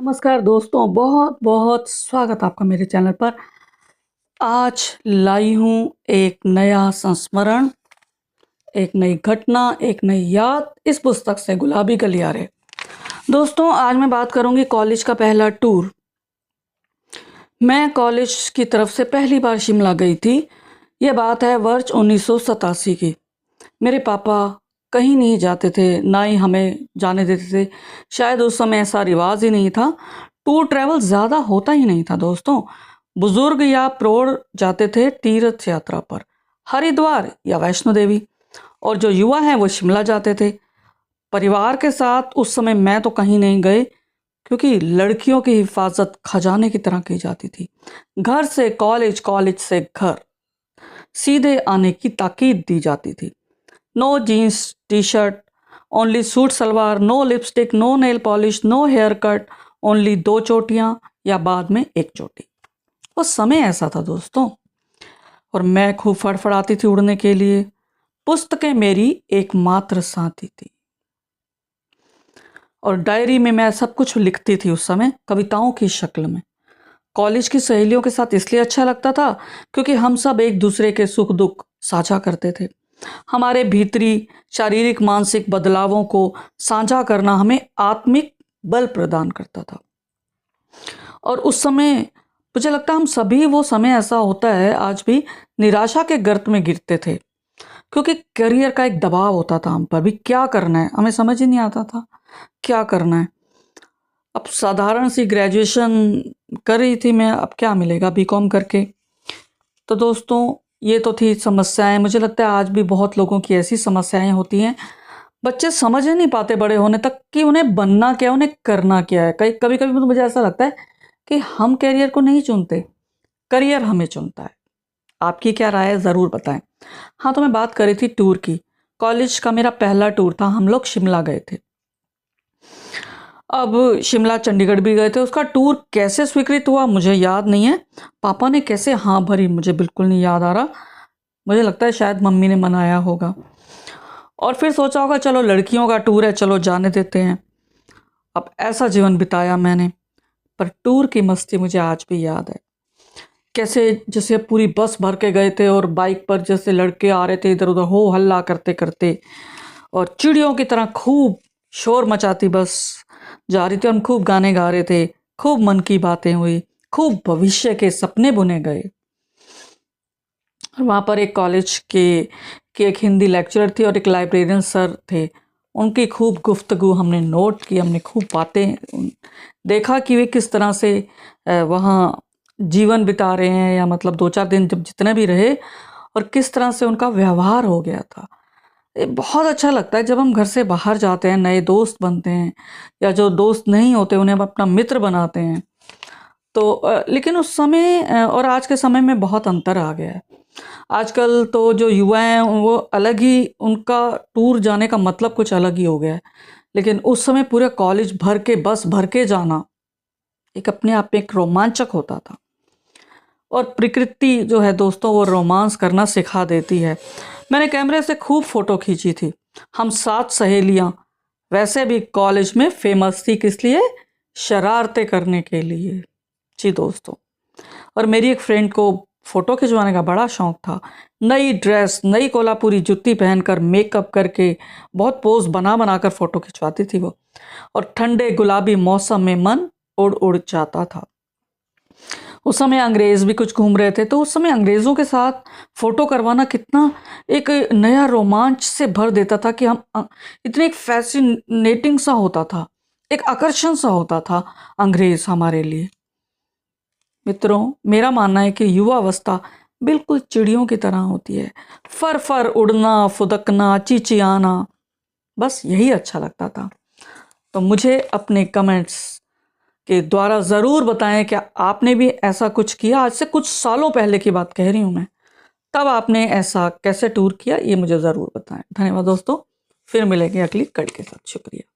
नमस्कार दोस्तों, बहुत बहुत स्वागत आपका मेरे चैनल पर। आज लाई हूँ एक नया संस्मरण, एक नई घटना, एक नई याद इस पुस्तक से, गुलाबी गलियारे। दोस्तों, आज मैं बात करूँगी कॉलेज का पहला टूर। मैं कॉलेज की तरफ से पहली बार शिमला गई थी। ये बात है वर्ष 1987 की। मेरे पापा कहीं नहीं जाते थे, ना ही हमें जाने देते थे। शायद उस समय ऐसा रिवाज ही नहीं था। टूर ट्रैवल ज़्यादा होता ही नहीं था दोस्तों। बुजुर्ग या प्रौढ़ जाते थे तीर्थ यात्रा पर, हरिद्वार या वैष्णो देवी, और जो युवा हैं वो शिमला जाते थे परिवार के साथ। उस समय मैं तो कहीं नहीं गए, क्योंकि लड़कियों की हिफाजत खजाने की तरह की जाती थी। घर से कॉलेज, कॉलेज से घर, सीधे आने की ताकीद दी जाती थी। No jeans T shirt, only suit salwar, no lipstick, no nail polish, no hair cut, only 2 चोटियां या बाद में 1 चोटी। वो समय ऐसा था दोस्तों। और मैं खूब फड़फड़ाती थी उड़ने के लिए। पुस्तकें मेरी एकमात्र साथी थी, और डायरी में मैं सब कुछ लिखती थी उस समय, कविताओं की शक्ल में। कॉलेज की सहेलियों के साथ इसलिए अच्छा लगता था क्योंकि हम सब एक दूसरे के सुख दुख साझा करते थे। हमारे भीतरी शारीरिक मानसिक बदलावों को साझा करना हमें आत्मिक बल प्रदान करता था। और उस समय मुझे लगता है हम सभी, वो समय ऐसा होता है आज भी, निराशा के गर्त में गिरते थे, क्योंकि करियर का एक दबाव होता था हम पर भी। क्या करना है हमें समझ ही नहीं आता था, क्या करना है। अब साधारण सी ग्रेजुएशन कर रही थी मैं, अब क्या मिलेगा बीकॉम करके। तो दोस्तों, ये तो थी समस्याएं। मुझे लगता है आज भी बहुत लोगों की ऐसी समस्याएं होती हैं। बच्चे समझ ही नहीं पाते बड़े होने तक कि उन्हें बनना क्या है, उन्हें करना क्या है। कभी कभी तो मुझे ऐसा लगता है कि हम कैरियर को नहीं चुनते, करियर हमें चुनता है। आपकी क्या राय है, ज़रूर बताएं। हाँ, तो मैं बात कर रही थी टूर की। कॉलेज का मेरा पहला टूर था, हम लोग शिमला गए थे। अब शिमला चंडीगढ़ भी गए थे। उसका टूर कैसे स्वीकृत हुआ मुझे याद नहीं है। पापा ने कैसे हाँ भरी मुझे बिल्कुल नहीं याद आ रहा। मुझे लगता है शायद मम्मी ने मनाया होगा, और फिर सोचा होगा चलो लड़कियों का टूर है, चलो जाने देते हैं। अब ऐसा जीवन बिताया मैंने। पर टूर की मस्ती मुझे आज भी याद है। कैसे जैसे पूरी बस भर के गए थे, और बाइक पर जैसे लड़के आ रहे थे इधर उधर हो हल्ला करते करते, और चिड़ियों की तरह खूब शोर मचाती बस जा रही थी। हम खूब गाने गा रहे थे, खूब मन की बातें हुई, खूब भविष्य के सपने बुने गए। और वहाँ पर एक कॉलेज के एक हिंदी लेक्चरर थी और एक लाइब्रेरियन सर थे। उनकी खूब गुफ्तगू हमने नोट की, हमने खूब बातें देखा कि वे किस तरह से वहाँ जीवन बिता रहे हैं, या मतलब 2-4 दिन जब जितने भी रहे, और किस तरह से उनका व्यवहार हो गया था। ये बहुत अच्छा लगता है जब हम घर से बाहर जाते हैं, नए दोस्त बनते हैं, या जो दोस्त नहीं होते उन्हें हम अपना मित्र बनाते हैं। तो लेकिन उस समय और आज के समय में बहुत अंतर आ गया है। आजकल तो जो युवा हैं वो अलग ही, उनका टूर जाने का मतलब कुछ अलग ही हो गया है। लेकिन उस समय पूरे कॉलेज भर के, बस भर के जाना एक अपने आप में एक रोमांचक होता था। और प्रकृति जो है दोस्तों, वो रोमांस करना सिखा देती है। मैंने कैमरे से खूब फोटो खींची थी। हम 7 सहेलियां वैसे भी कॉलेज में फेमस थी, किस लिए? शरारतें करने के लिए। जी दोस्तों। और मेरी एक फ्रेंड को फोटो खिंचवाने का बड़ा शौक था। नई ड्रेस, नई कोल्हापुरी जुत्ती पहनकर, मेकअप करके बहुत पोज बना बना कर फोटो खिंचवाती थी वो। और ठंडे गुलाबी मौसम में मन उड़ उड़ जाता था। उस समय अंग्रेज भी कुछ घूम रहे थे, तो उस समय अंग्रेजों के साथ फोटो करवाना कितना एक नया रोमांच से भर देता था कि हम इतने एक फैसिनेटिंग सा होता था, एक आकर्षण सा होता था अंग्रेज हमारे लिए। मित्रों, मेरा मानना है कि युवा अवस्था बिल्कुल चिड़ियों की तरह होती है। फर फर उड़ना, फुदकना, चिचियाना, बस यही अच्छा लगता था। तो मुझे अपने कमेंट्स के द्वारा ज़रूर बताएं, क्या आपने भी ऐसा कुछ किया? आज से कुछ सालों पहले की बात कह रही हूँ मैं। तब आपने ऐसा कैसे टूर किया, ये मुझे ज़रूर बताएं। धन्यवाद दोस्तों, फिर मिलेंगे अगली कड़ी के साथ। शुक्रिया।